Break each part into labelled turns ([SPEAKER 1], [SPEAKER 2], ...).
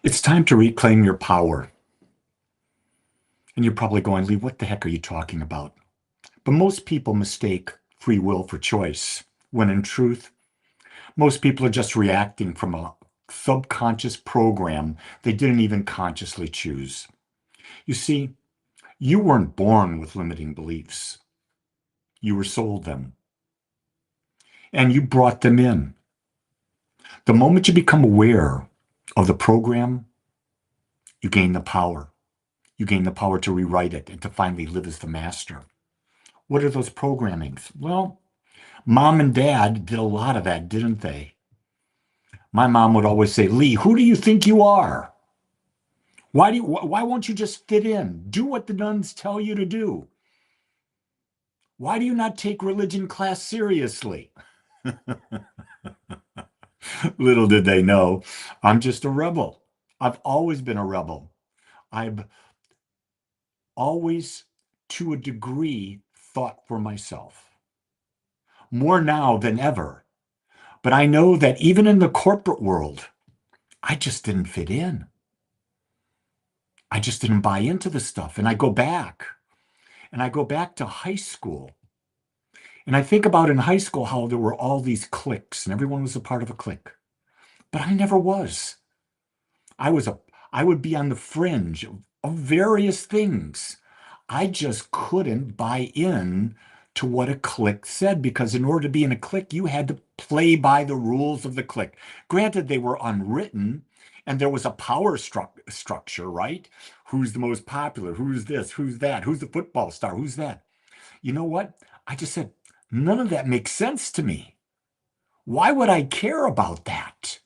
[SPEAKER 1] It's time to reclaim your power. And you're probably going, Lee, what the heck are you talking about? But most people mistake free will for choice, when in truth, most people are just reacting from a subconscious program they didn't even consciously choose. You see, you weren't born with limiting beliefs. You were sold them, and you brought them in. The moment you become aware of the program, you gain the power. You gain the power to rewrite it and to finally live as the master. What are those programmings? Well, mom and dad did a lot of that, didn't they? My mom would always say, Lee, who do you think you are? Why won't you just fit in? Do what the nuns tell you to do. Why do you not take religion class seriously? Little did they know, I'm just a rebel. I've always been a rebel. I've always, to a degree, thought for myself. More now than ever. But I know that even in the corporate world, I just didn't fit in. I just didn't buy into the stuff. And I go back to high school. And I think about in high school how there were all these cliques and everyone was a part of a clique. But I never was. I was a I would be on the fringe of various things. I just couldn't buy in to what a clique said because in order to be in a clique, you had to play by the rules of the clique. Granted, they were unwritten and there was a power structure, right? Who's the most popular? Who's this? Who's that? Who's the football star? Who's that? You know what? I just said, none of that makes sense to me. Why would I care about that?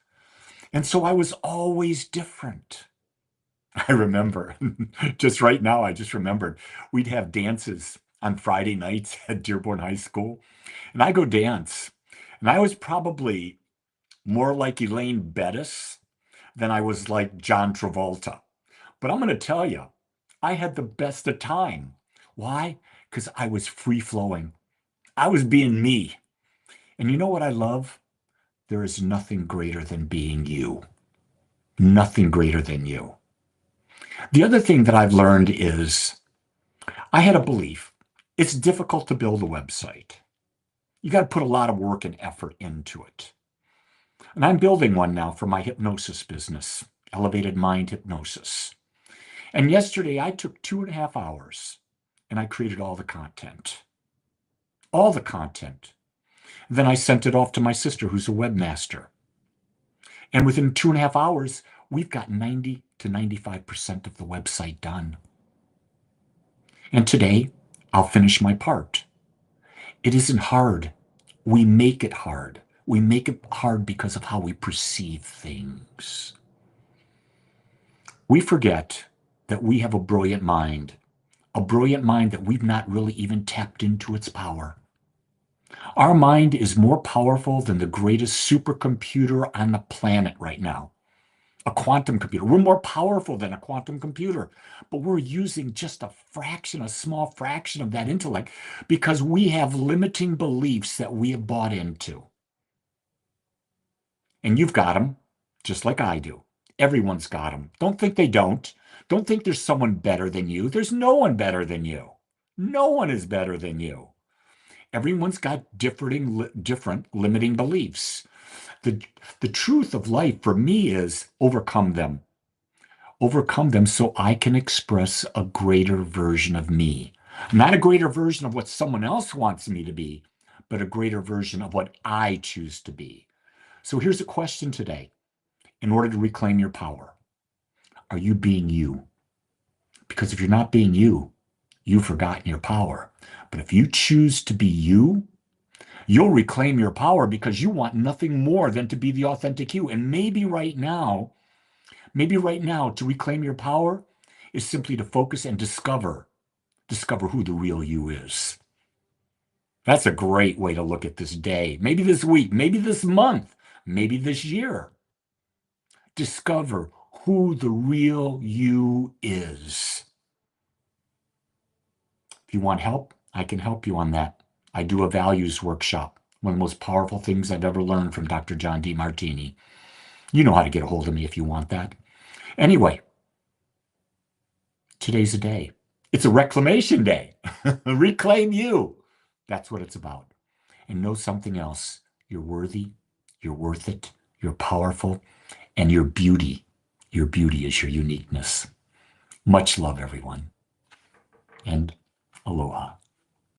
[SPEAKER 1] And so I was always different. I remember just right now, I just remembered we'd have dances on Friday nights at Dearborn High School, and I go dance. And I was probably more like Elaine Bettis than I was like John Travolta. But I'm going to tell you, I had the best of time. Why? Because I was free flowing. I was being me. And you know what I love? There is nothing greater than being you. Nothing greater than you. The other thing that I've learned is I had a belief. It's difficult to build a website. You got to put a lot of work and effort into it. And I'm building one now for my hypnosis business, elevated mind hypnosis. And yesterday I took 2.5 hours and I created all the content. All the content. Then I sent it off to my sister, who's a webmaster. And within 2.5 hours, we've got 90 to 95% of the website done. And today, I'll finish my part. It isn't hard. We make it hard. We make it hard because of how we perceive things. We forget that we have a brilliant mind that we've not really even tapped into its power. Our mind is more powerful than the greatest supercomputer on the planet right now. A quantum computer. We're more powerful than a quantum computer, but we're using just a small fraction of that intellect because we have limiting beliefs that we have bought into. And you've got them, just like I do. Everyone's got them. Don't think they don't. Don't think there's someone better than you. There's no one better than you. No one is better than you. Everyone's got different limiting beliefs. The, the truth of life for me is overcome them. Overcome them so I can express a greater version of me. Not a greater version of what someone else wants me to be, but a greater version of what I choose to be. So here's a question today. In order to reclaim your power, are you being you? Because if you're not being you, you've forgotten your power. But if you choose to be you, you'll reclaim your power because you want nothing more than to be the authentic you. And maybe right now to reclaim your power is simply to focus and discover who the real you is. That's a great way to look at this day. Maybe this week, maybe this month, maybe this year. Discover who the real you is. If you want help, I can help you on that. I do a values workshop, one of the most powerful things I've ever learned from Dr. John D. Martini. You know how to get a hold of me if you want that. Anyway, today's a day. It's a reclamation day. Reclaim you. That's what it's about. And know something else. You're worthy. You're worth it. You're powerful. And your beauty is your uniqueness. Much love, everyone. And aloha.